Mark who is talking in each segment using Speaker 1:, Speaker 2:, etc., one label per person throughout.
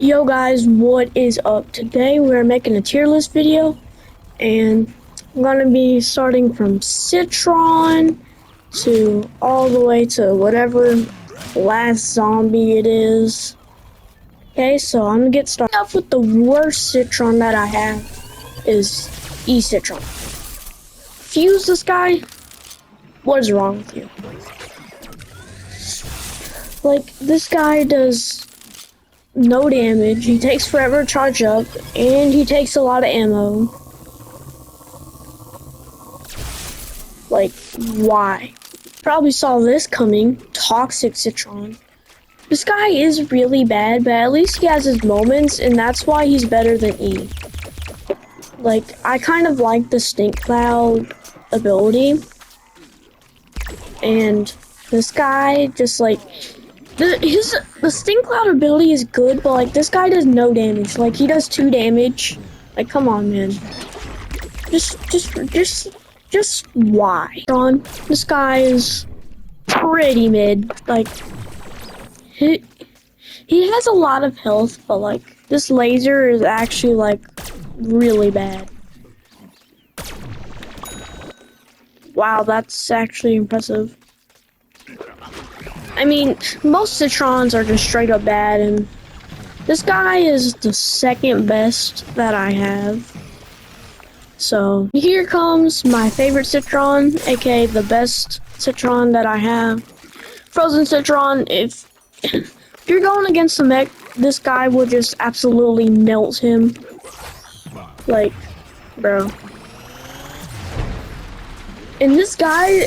Speaker 1: Yo guys, what is up? Today we're making a tier list video and I'm gonna be starting from Citron to all the way to whatever last zombie it is. Okay, so I'm gonna get started off with the worst Citron that I have is E-Citron. Fuse this guy? What is wrong with you? Like, this guy does no damage, he takes forever to charge up, and he takes a lot of ammo. Like, why? Probably saw this coming. Toxic Citron. This guy is really bad, but at least he has his moments, and that's why he's better than E. Like, I kind of like the Stink Cloud ability, and this guy just like the Stink Cloud ability is good, but like this guy does no damage. Like he does 2 damage. Like come on, man. Just why? This guy is pretty mid. Like he has a lot of health, but like this laser is actually like really bad. Wow, that's actually impressive. I mean, most Citrons are just straight up bad, and this guy is the second best that I have. So, here comes my favorite Citron, aka the best Citron that I have. Frozen Citron, if you're going against the mech, this guy will just absolutely melt him. Like, bro. And this guy,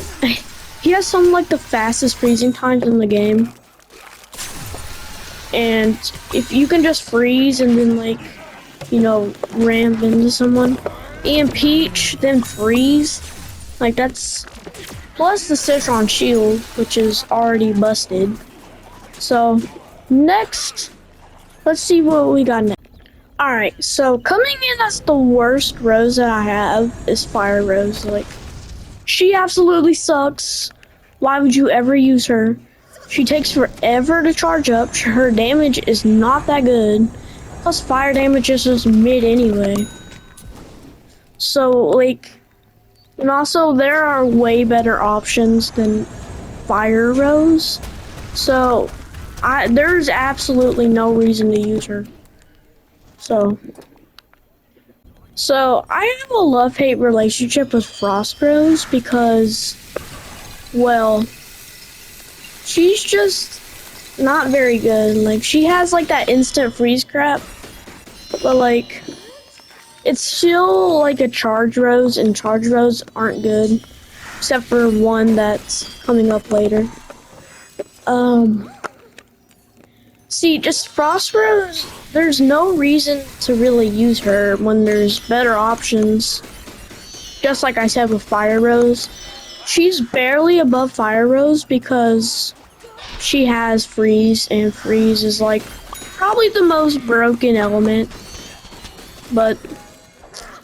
Speaker 1: he has some like the fastest freezing times in the game. And if you can just freeze and then like, you know, ram into someone, and Peach, then freeze, like that's, plus the Citron shield, which is already busted. So, next, let's see what we got next. Alright, so coming in as the worst Rose that I have is Fire Rose. Like, she absolutely sucks. Why would you ever use her? She takes forever to charge up. Her damage is not that good. Plus fire damage is just mid anyway. So like, and also there are way better options than Fire Rose. So there's absolutely no reason to use her. So I have a love-hate relationship with Frost Rose because, well, she's just not very good. Like, she has like that instant freeze crap, but like, it's still like a Charge Rose, and Charge Rose aren't good, except for one that's coming up later. See, just Frost Rose, there's no reason to really use her when there's better options. Just like I said with Fire Rose, she's barely above Fire Rose because she has Freeze, and Freeze is like probably the most broken element, but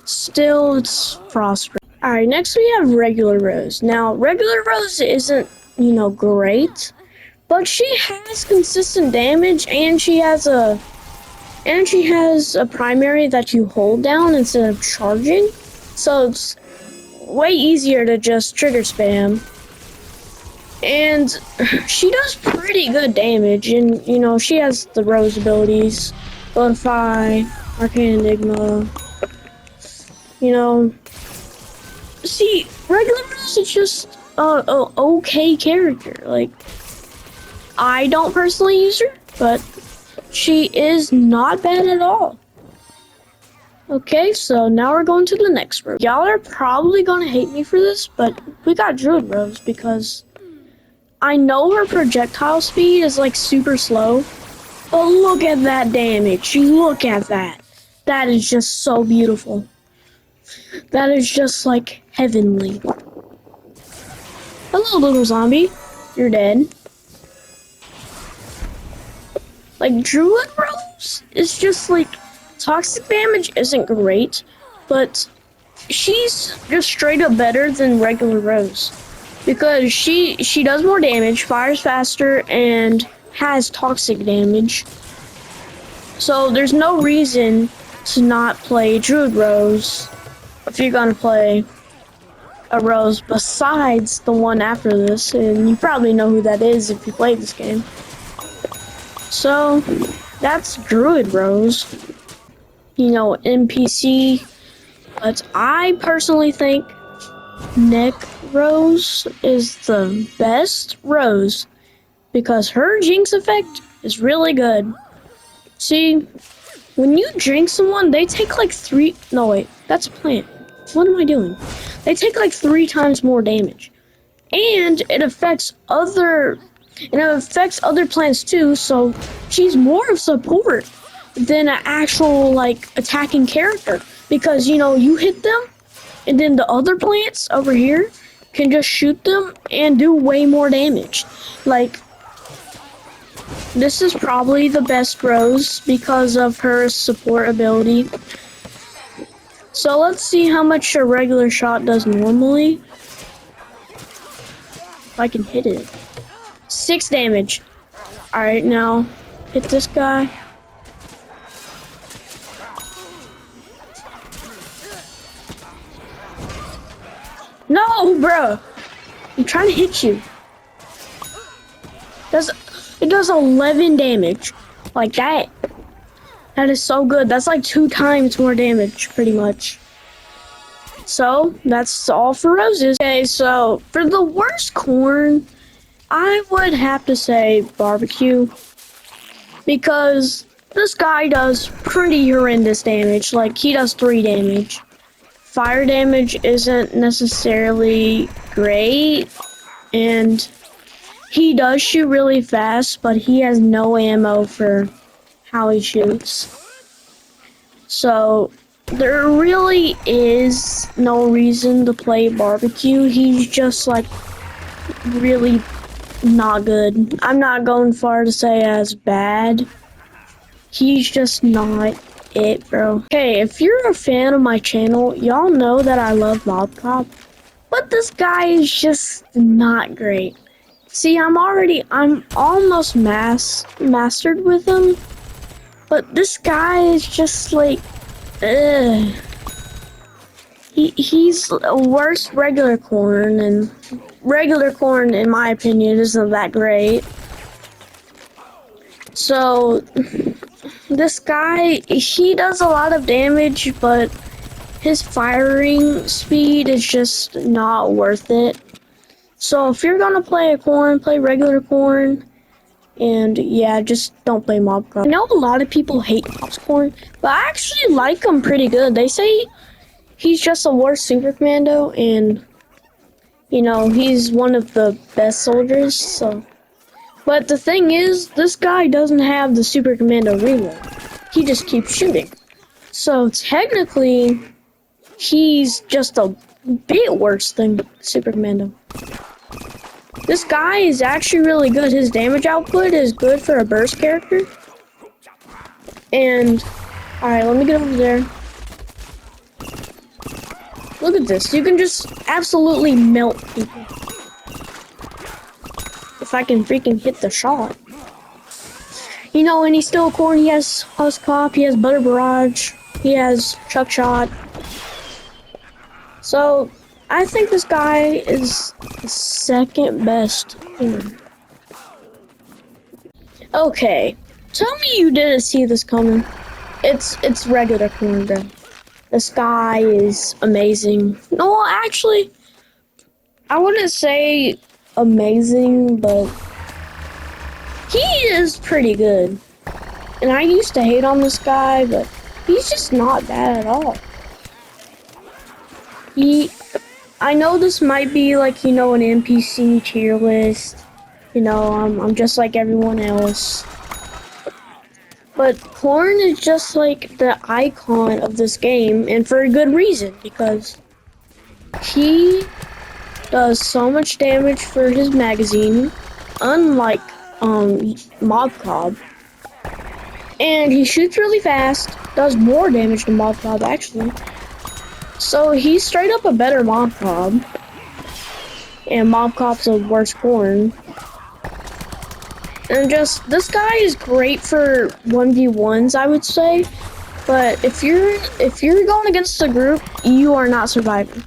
Speaker 1: still it's Frost Rose. Alright, next we have Regular Rose. Now, Regular Rose isn't, you know, great, but she has consistent damage, and she has a primary that you hold down instead of charging. So it's way easier to just trigger spam. And she does pretty good damage, and you know, she has the Rose abilities, Bonify, Arcane Enigma. You know, see, Regular Rose is just a okay character. Like, I don't personally use her, but she is not bad at all. Okay, so now we're going to the next Rose. Y'all are probably gonna hate me for this, but we got Druid Rose because I know her projectile speed is like super slow, but look at that damage. Look at that. That is just so beautiful. That is just like heavenly. Hello, little zombie. You're dead. Like, Druid Rose is just like, toxic damage isn't great, but she's just straight up better than Regular Rose. Because she does more damage, fires faster, and has toxic damage. So there's no reason to not play Druid Rose if you're gonna play a Rose besides the one after this, and you probably know who that is if you play this game. So that's Druid Rose. You know, NPC, but I personally think Neck Rose is the best Rose because her Jinx effect is really good. See, when you Jinx someone, they take like no wait, that's a plant. What am I doing? They take like 3 times more damage. And it affects other plants too, so she's more of support than an actual like attacking character. Because you know, you hit them and then the other plants over here can just shoot them and do way more damage. Like, this is probably the best Rose because of her support ability. So let's see how much a regular shot does normally. If I can hit it. 6 damage. Alright, now hit this guy. No, bruh! I'm trying to hit you. It does 11 damage. Like that. That is so good. That's like 2 times more damage, pretty much. So, that's all for Roses. Okay, so, for the worst corn, I would have to say Barbecue. Because this guy does pretty horrendous damage. Like, he does 3 damage. Fire damage isn't necessarily great. And he does shoot really fast, but he has no ammo for how he shoots. So there really is no reason to play Barbecue. He's just like really not good. I'm not going far to say as bad. He's just not it, bro. Okay, if you're a fan of my channel, y'all know that I love Mob Cop, but this guy is just not great. See, I'm almost mastered with him, but this guy is just like, ugh. He's a worse regular corn, and regular corn, in my opinion, isn't that great. So, this guy, he does a lot of damage, but his firing speed is just not worth it. So if you're gonna play a corn, play regular corn, and yeah, just don't play Mob Cop. I know a lot of people hate Mob's corn, but I actually like him pretty good. They say he's just a worse Super Commando, and you know, he's one of the best soldiers, so. But the thing is, this guy doesn't have the Super Commando reload. He just keeps shooting. So technically, he's just a bit worse than Super Commando. This guy is actually really good. His damage output is good for a burst character. And, alright, let me get over there. Look at this. You can just absolutely melt people. If I can freaking hit the shot. You know, and he's still a corn. He has Husk Pop, he has Butter Barrage, he has Chuck Shot. So, I think this guy is the second best corn. Okay, tell me you didn't see this coming. It's regular corn, bro. This guy is amazing. No, actually, I wouldn't say amazing, but he is pretty good. And I used to hate on this guy, but he's just not bad at all. I know this might be like, you know, an NPC tier list. You know, I'm just like everyone else. But Corn is just like the icon of this game, and for a good reason, because he does so much damage for his magazine, unlike Mob Cob. And he shoots really fast, does more damage than Mob Cob actually. So he's straight up a better Mob Cob. And Mob Cop's a worse Corn. And just, this guy is great for 1v1s, I would say. But if you're going against a group, you are not surviving.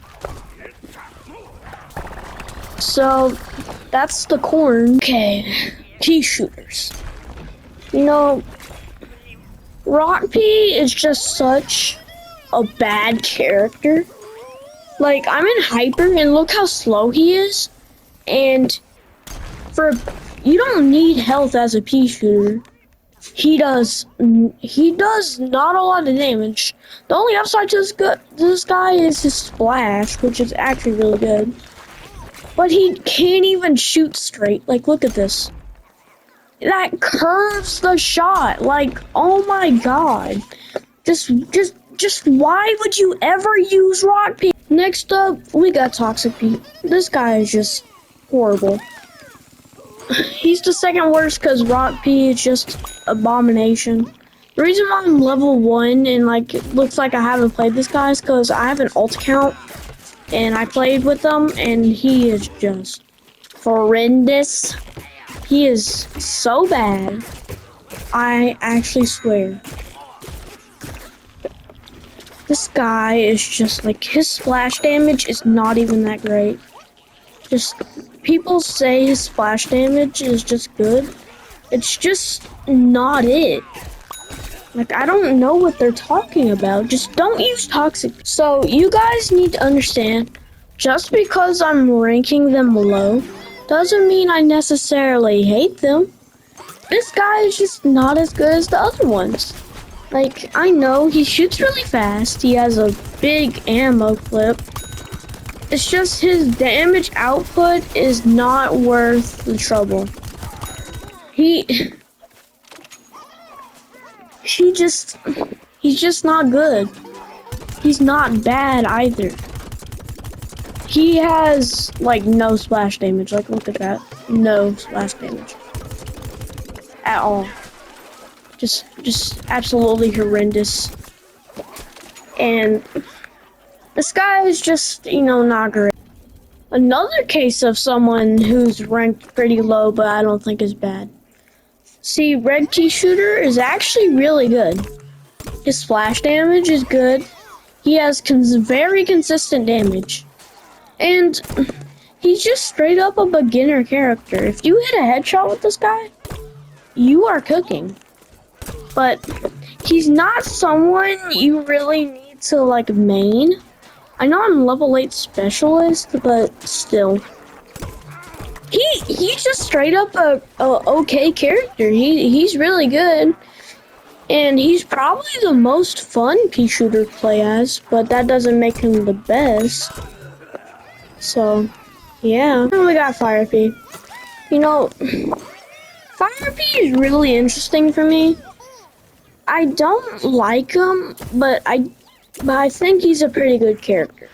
Speaker 1: So that's the corn. Okay, pea shooters. You know, Rock Pea is just such a bad character. Like, I'm in Hyper and look how slow he is. And you don't need health as a pea shooter. He does not a lot of damage. The only upside to this guy is his splash, which is actually really good. But he can't even shoot straight. Like, look at this. That curves the shot. Like, oh my god. Just why would you ever use Rock Pea? Next up, we got Toxic Pea. This guy is just horrible. He's the second worst because Rock Pea is just abomination. The reason why I'm level 1 and like it looks like I haven't played this guy is because I have an alt account and I played with him and he is just horrendous. He is so bad. I actually swear. This guy is just like, his splash damage is not even that great. Just, people say his splash damage is just good. It's just not it. Like, I don't know what they're talking about. Just don't use Toxic. So, you guys need to understand, just because I'm ranking them low, doesn't mean I necessarily hate them. This guy is just not as good as the other ones. Like, I know he shoots really fast. He has a big ammo clip. It's just his damage output is not worth the trouble. He's just not good. He's not bad either. He has like no splash damage. Like, look at that. No splash damage at all. Just absolutely horrendous. And this guy is just, you know, not great. Another case of someone who's ranked pretty low, but I don't think is bad. See, Red Pea Shooter is actually really good. His splash damage is good. He has very consistent damage. And he's just straight up a beginner character. If you hit a headshot with this guy, you are cooking. But he's not someone you really need to like main. I know I'm level 8 specialist, but still. He's just straight up a okay character. He's really good. And he's probably the most fun pea shooter to play as, but that doesn't make him the best. So, yeah. And we got Fire Pea. You know, Fire Pea is really interesting for me. I don't like him, but I think he's a pretty good character.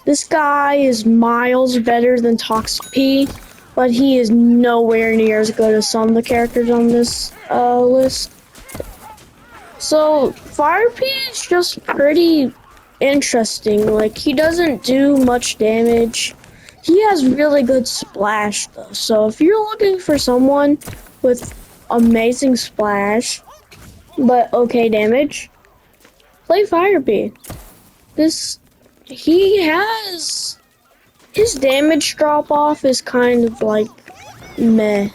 Speaker 1: This guy is miles better than Toxic Pea, but he is nowhere near as good as some of the characters on this list. So, Fire Pea is just pretty interesting. Like, he doesn't do much damage. He has really good splash, though. So, if you're looking for someone with amazing splash, but okay damage, play Fire Pea. He has, his damage drop off is kind of like meh.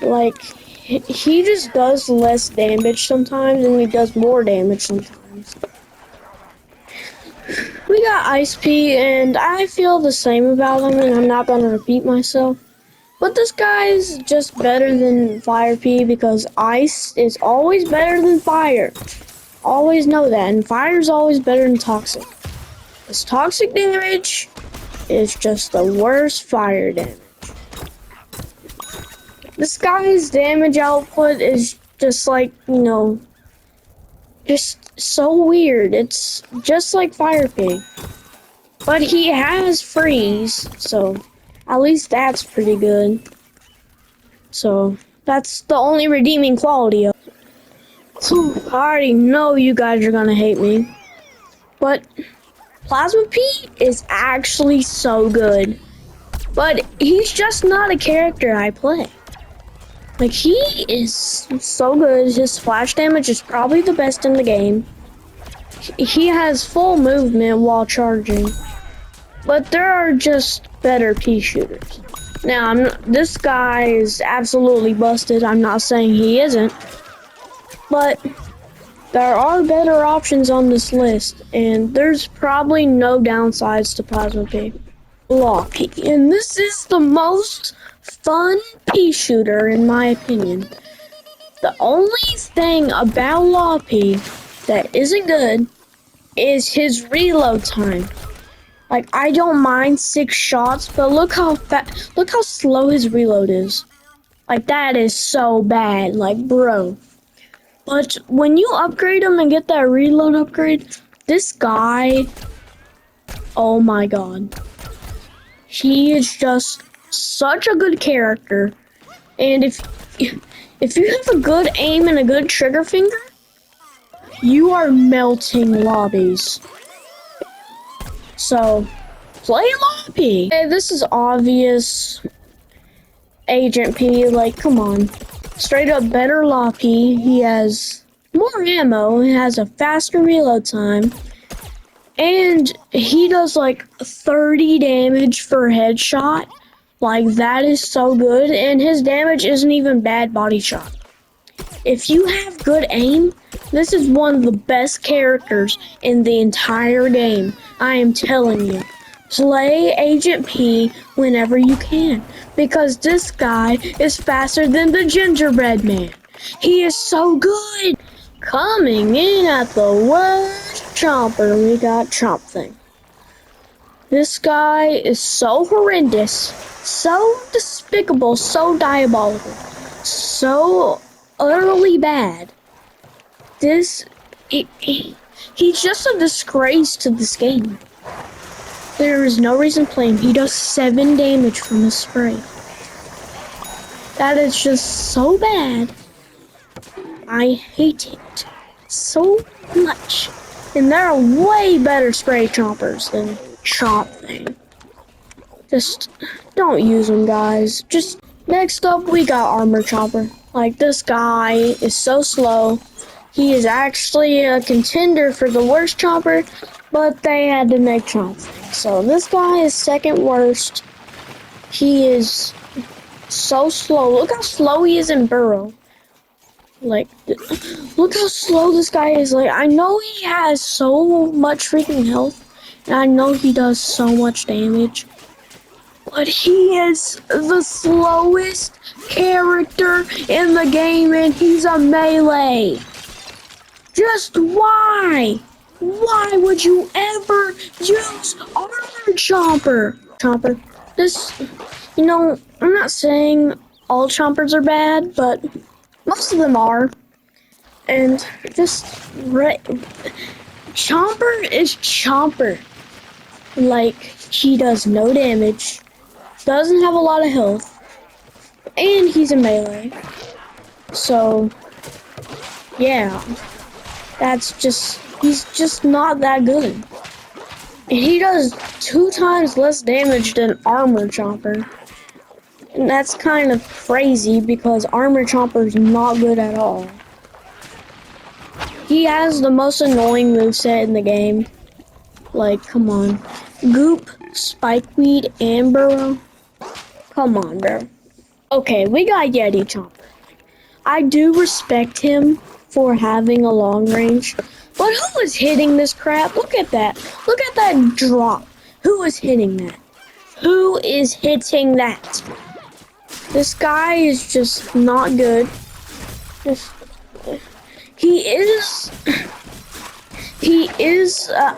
Speaker 1: Like, he just does less damage sometimes and he does more damage sometimes. We got Ice Pea and I feel the same about him and I'm not gonna repeat myself. But this guy is just better than Fire Pea because ice is always better than fire. Always know that. And fire is always better than toxic. This toxic damage is just the worst fire damage. This guy's damage output is just like, you know, just so weird. It's just like Fire Pea. But he has freeze, so at least that's pretty good. So that's the only redeeming quality of it. So I already know you guys are gonna hate me. But Plasma Pea is actually so good. But he's just not a character I play. Like, he is so good. His splash damage is probably the best in the game. He has full movement while charging. But there are just better pea shooters. Now, this guy is absolutely busted. I'm not saying he isn't. But there are better options on this list. And there's probably no downsides to Plasma Pea. Law Pea. And this is the most fun pea shooter in my opinion. The only thing about Law Pea that isn't good is his reload time. Like, I don't mind 6 shots, but look how slow his reload is. Like, that is so bad, like, bro. But when you upgrade him and get that reload upgrade, this guy, oh my god. He is just such a good character. And if you have a good aim and a good trigger finger, you are melting lobbies. So, play Law Pea. Hey, this is obvious. Agent P, like, come on. Straight up better Law Pea. He has more ammo. He has a faster reload time. And he does like 30 damage per headshot. Like, that is so good. And his damage isn't even bad body shot. If you have good aim, this is one of the best characters in the entire game. I am telling you. Play Agent P whenever you can. Because this guy is faster than the Gingerbread Man. He is so good. Coming in at the worst Chomper, we got Chomp Thing. This guy is so horrendous, so despicable, so diabolical, so utterly bad. He's just a disgrace to this game. There is no reason to play him. He does 7 damage from his spray. That is just so bad. I hate it so much. And there are way better spray chompers than Chomp Thing. Just don't use them, guys. Just next up, we got Armor Chomper. Like, this guy is so slow. He is actually a contender for the worst chomper, but they had to make Chomp Thing. So this guy is second worst. He is so slow. Look how slow he is in Burrow. Like, look how slow this guy is. Like, I know he has so much freaking health, and I know he does so much damage, but he is the slowest character in the game, and he's a melee. Just why? Why would you ever use Armor Chomper? This, you know, I'm not saying all chompers are bad, but most of them are. And just Chomper is Chomper. Like, he does no damage, doesn't have a lot of health, and he's a melee. So, yeah, he's just not that good. And he does 2 times less damage than Armor Chomper. And that's kind of crazy because Armor Chomper is not good at all. He has the most annoying moveset in the game. Like, come on. Goop, Spikeweed, and Burrow. Come on, bro. Okay, we got Yeti Chomper. I do respect him for having a long range. But who is hitting this crap? Look at that. Look at that drop. Who is hitting that? Who is hitting that? This guy is just not good. He is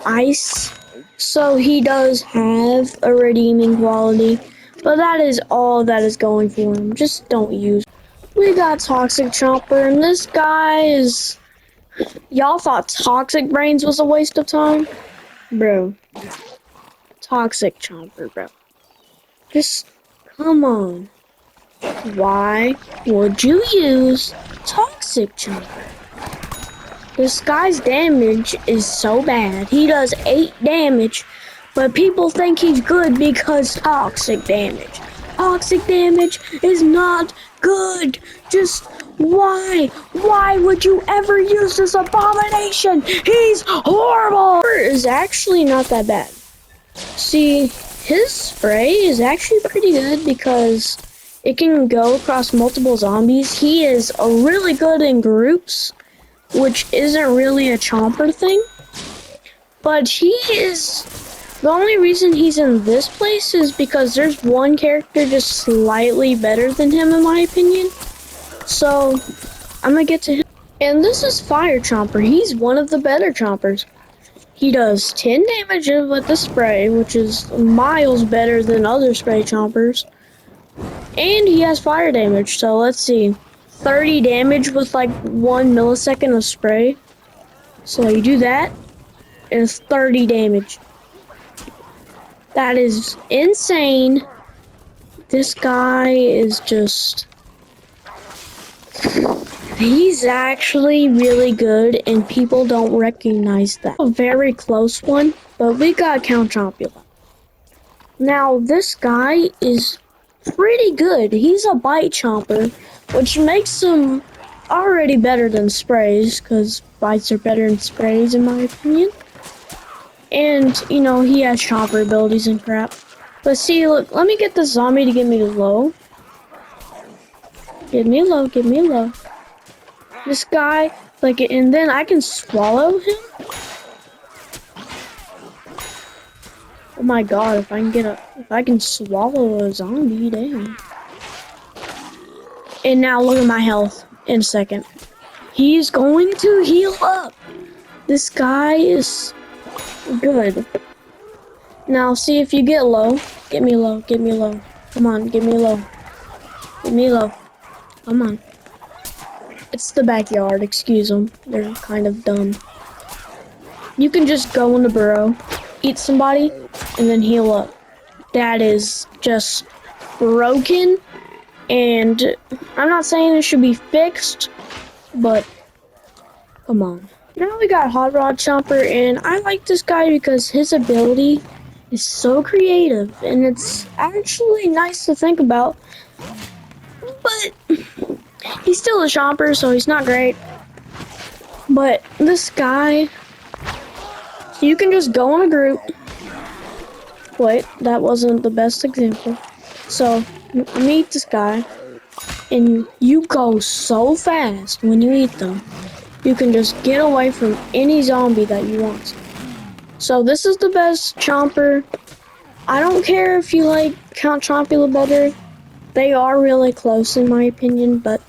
Speaker 1: ice, so he does have a redeeming quality, but that is all that is going for him. Just don't use. We got Toxic Chomper, and this guy is. Y'all thought Toxic Brains was a waste of time? Bro. Toxic Chomper, bro. Just come on. Why would you use Toxic Chomper? This guy's damage is so bad. He does 8 damage, but people think he's good because toxic damage. Toxic damage is not good. Just why? Why would you ever use this abomination? He's horrible. Is actually not that bad. See, his spray is actually pretty good because it can go across multiple zombies. He is really good in groups, which isn't really a chomper thing. But he is... The only reason he's in this place is because there's one character just slightly better than him, in my opinion. So, I'm gonna get to him. And this is Fire Chomper. He's one of the better chompers. He does 10 damage with the spray, which is miles better than other spray chompers. And he has fire damage, so let's see. 30 damage with like 1 millisecond of spray. So you do that, and it's 30 damage. That is insane. This guy is just... He's actually really good, and people don't recognize that. A very close one, but we got Count Chocula. Now, this guy is pretty good. He's a bite chomper, which makes him already better than sprays, because bites are better than sprays, in my opinion. And, you know, he has chomper abilities and crap. But see, look, let me get the zombie to get me low. Get me low, get me low. This guy, like, and then I can swallow him. Oh my god, if I can swallow a zombie, damn. And now look at my health in a second. He's going to heal up. This guy is good. Now see if you get low. Get me low, get me low. Come on, get me low. Get me low. Come on. It's the backyard, excuse them. They're kind of dumb. You can just go in the burrow, eat somebody, and then heal up. That is just broken, and I'm not saying it should be fixed, but come on. Now we got Hot Rod Chomper, and I like this guy because his ability is so creative, and it's actually nice to think about, but he's still a chomper, so he's not great. But this guy, you can just go in a group. Wait, that wasn't the best example. So, meet this guy, and you go so fast when you eat them. You can just get away from any zombie that you want. So this is the best chomper. I don't care if you like Count Chocula better. They are really close in my opinion, but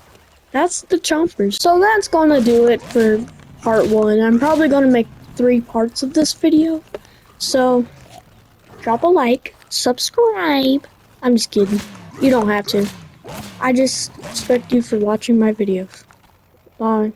Speaker 1: that's the chompers. So that's gonna do it for part 1. I'm probably gonna make 3 parts of this video. So drop a like, subscribe. I'm just kidding. You don't have to. I just respect you for watching my videos. Bye.